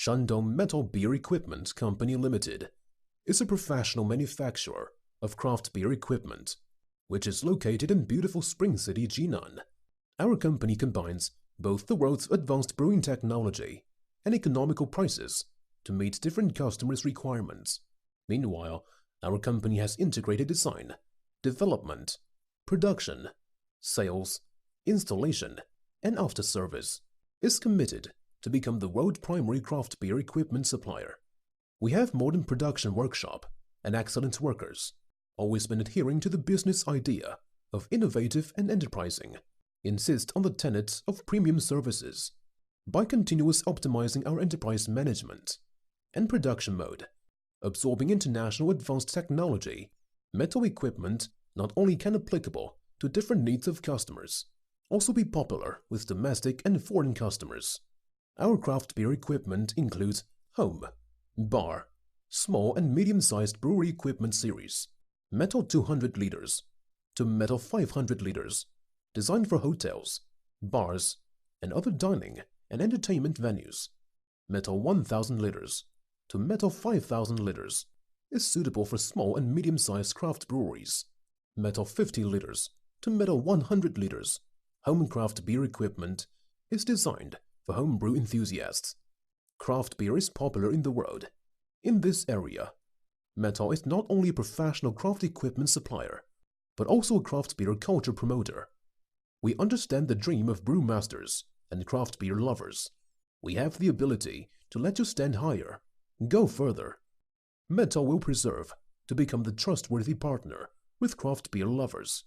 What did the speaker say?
Shandong Metal Beer Equipment Company Limited is a professional manufacturer of craft beer equipment, which is located in beautiful Spring City, Jinan. Our company combines both the world's advanced brewing technology and economical prices to meet different customers' requirements. Meanwhile, our company has integrated design, development, production, sales, installation, and after-service, is committed to become the world primary craft beer equipment supplier. We have modern production workshop and excellent workers, always been adhering to the business idea of innovative and enterprising, insist on the tenets of premium services. By continuous optimizing our enterprise management and production mode, absorbing international advanced technology, metal equipment not only can applicable to different needs of customers, also be popular with domestic and foreign customers. Our craft beer equipment includes home, bar, small and medium-sized brewery equipment series, metal 200 liters to metal 500 liters, designed for hotels, bars, and other dining and entertainment venues. Metal 1000 liters to metal 5000 liters is suitable for small and medium-sized craft breweries. Metal 50 liters to metal 100 liters home craft beer equipment is designed for home brew enthusiasts. Craft beer is popular in the world. In this area, Metal is not only a professional craft equipment supplier, but also a craft beer culture promoter. We understand the dream of brewmasters and craft beer lovers. We have the ability to let you stand higher, go further. Metal will preserve to become the trustworthy partner with craft beer lovers.